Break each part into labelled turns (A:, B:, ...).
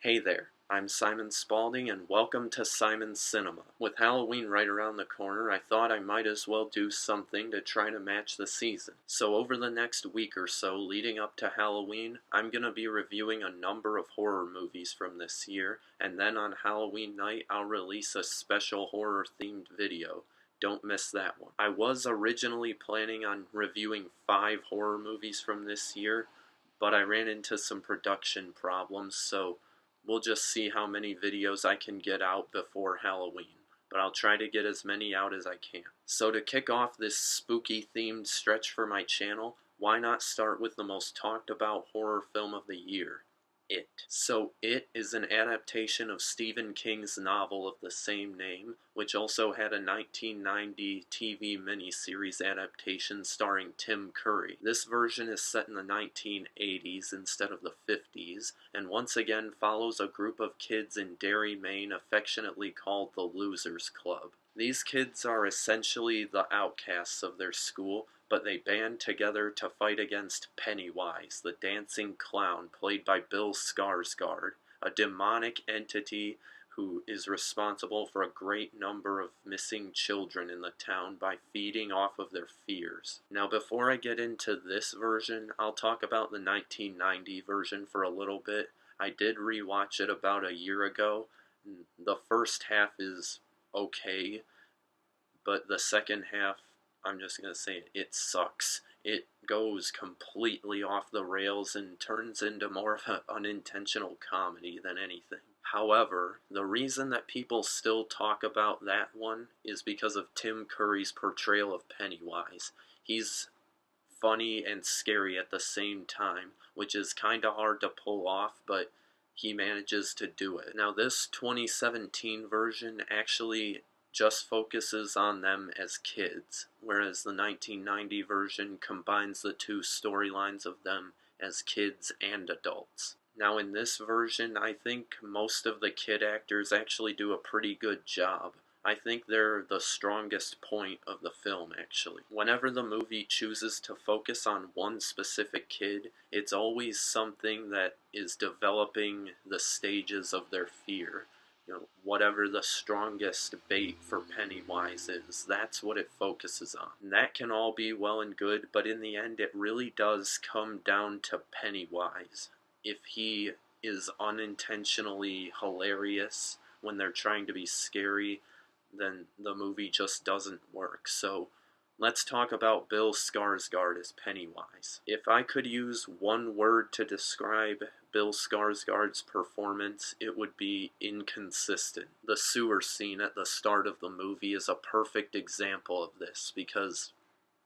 A: Hey there, I'm Simon Spalding and welcome to Simon's Cinema. With Halloween right around the corner, I thought I might as well do something to try to match the season. So over the next week or so leading up to Halloween, I'm gonna be reviewing a number of horror movies from this year, and then on Halloween night I'll release a special horror themed video. Don't miss that one. I was originally planning on reviewing 5 horror movies from this year, but I ran into some production problems, so we'll just see how many videos I can get out before Halloween, but I'll try to get as many out as I can. So to kick off this spooky themed stretch for my channel, why not start with the most talked about horror film of the year, It. So It is an adaptation of Stephen King's novel of the same name, which also had a 1990 TV miniseries adaptation starring Tim Curry. This version is set in the 1980s instead of the 50s, and once again follows a group of kids in Derry, Maine, affectionately called the Losers Club. These kids are essentially the outcasts of their school, but they band together to fight against Pennywise, the dancing clown played by Bill Skarsgård, a demonic entity who is responsible for a great number of missing children in the town by feeding off of their fears. Now before I get into this version, I'll talk about the 1990 version for a little bit. I did rewatch it about a year ago. The first half is okay, but the second half, I'm just going to say it sucks. It goes completely off the rails and turns into more of an unintentional comedy than anything. However, the reason that people still talk about that one is because of Tim Curry's portrayal of Pennywise. He's funny and scary at the same time, which is kinda hard to pull off, but he manages to do it. Now this 2017 version actually just focuses on them as kids, whereas the 1990 version combines the two storylines of them as kids and adults. Now in this version, I think most of the kid actors actually do a pretty good job. I think they're the strongest point of the film, actually. Whenever the movie chooses to focus on one specific kid, it's always something that is developing the stages of their fear. Whatever the strongest bait for Pennywise is, that's what it focuses on. And that can all be well and good, but in the end it really does come down to Pennywise. If he is unintentionally hilarious when they're trying to be scary, then the movie just doesn't work. So let's talk about Bill Skarsgård as Pennywise. If I could use one word to describe Bill Skarsgård's performance, it would be inconsistent. The sewer scene at the start of the movie is a perfect example of this, because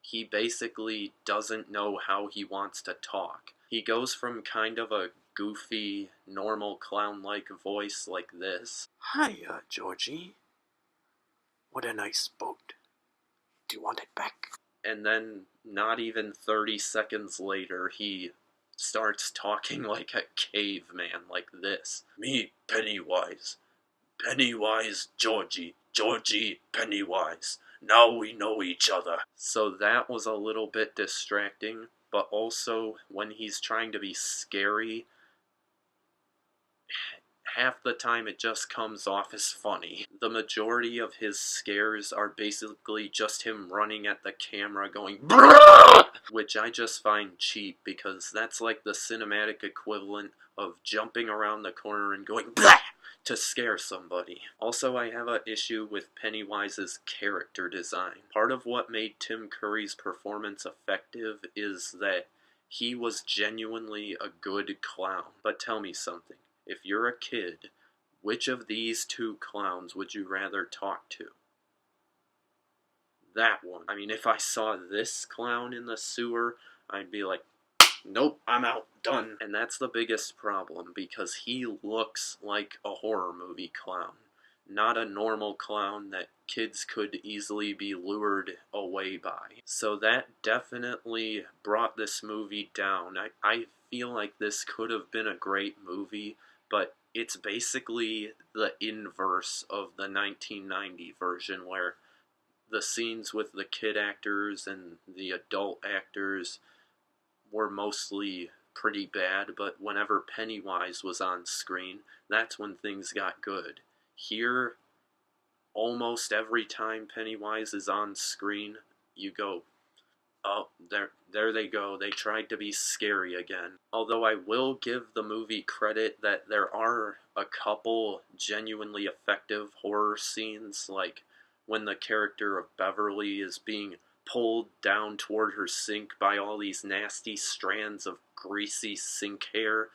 A: he basically doesn't know how he wants to talk. He goes from kind of a goofy, normal clown-like voice like this.
B: Hiya, Georgie. What a nice boat. Do you want it back?
A: And then, not even 30 seconds later, he starts talking like a caveman, like this. Me, Pennywise. Pennywise, Georgie. Georgie, Pennywise. Now we know each other. So that was a little bit distracting, but also when he's trying to be scary, half the time it just comes off as funny. The majority of his scares are basically just him running at the camera going BRRRR! Which I just find cheap, because that's like the cinematic equivalent of jumping around the corner and going BLAH! To scare somebody. Also, I have an issue with Pennywise's character design. Part of what made Tim Curry's performance effective is that he was genuinely a good clown. But tell me something. If you're a kid, which of these two clowns would you rather talk to? That one. I mean, if I saw this clown in the sewer, I'd be like, nope, I'm out, done. And that's the biggest problem, because he looks like a horror movie clown, not a normal clown that kids could easily be lured away by. So that definitely brought this movie down. I feel like this could have been a great movie, but it's basically the inverse of the 1990 version, where the scenes with the kid actors and the adult actors were mostly pretty bad, but whenever Pennywise was on screen, that's when things got good. Here, almost every time Pennywise is on screen, you go, oh, there they go. They tried to be scary again. Although I will give the movie credit that there are a couple genuinely effective horror scenes, like when the character of Beverly is being pulled down toward her sink by all these nasty strands of greasy sink hair.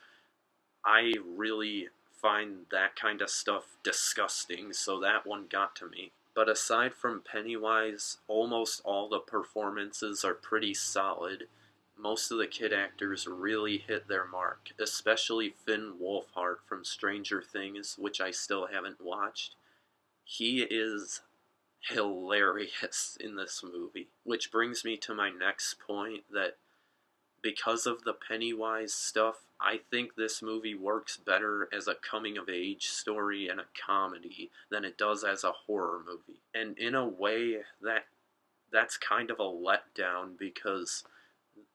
A: I really find that kind of stuff disgusting, so that one got to me. But aside from Pennywise, almost all the performances are pretty solid. Most of the kid actors really hit their mark, especially Finn Wolfhard from Stranger Things, which I still haven't watched. He is hilarious in this movie. Which brings me to my next point, that because of the Pennywise stuff, I think this movie works better as a coming-of-age story and a comedy than it does as a horror movie. And in a way, that's kind of a letdown, because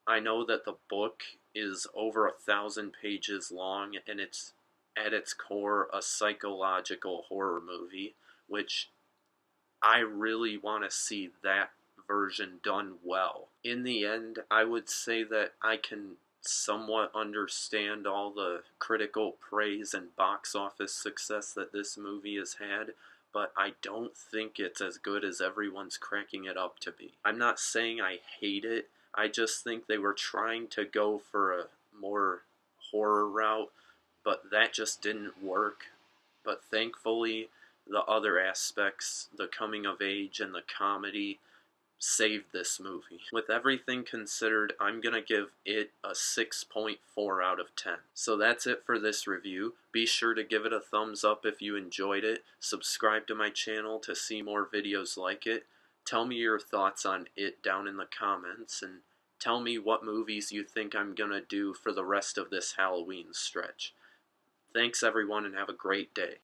A: I know that the book is over 1,000 pages long, and it's at its core a psychological horror movie, which I really want to see that version done well. In the end, I would say that I can somewhat understand all the critical praise and box office success that this movie has had, but I don't think it's as good as everyone's cracking it up to be. I'm not saying I hate it, I just think they were trying to go for a more horror route, but that just didn't work. But thankfully, the other aspects, the coming of age and the comedy, saved this movie. With everything considered, I'm gonna give it a 6.4 out of 10. So that's it for this review. Be sure to give it a thumbs up if you enjoyed it. Subscribe to my channel to see more videos like it. Tell me your thoughts on it down in the comments, and tell me what movies you think I'm gonna do for the rest of this Halloween stretch. Thanks everyone, and have a great day.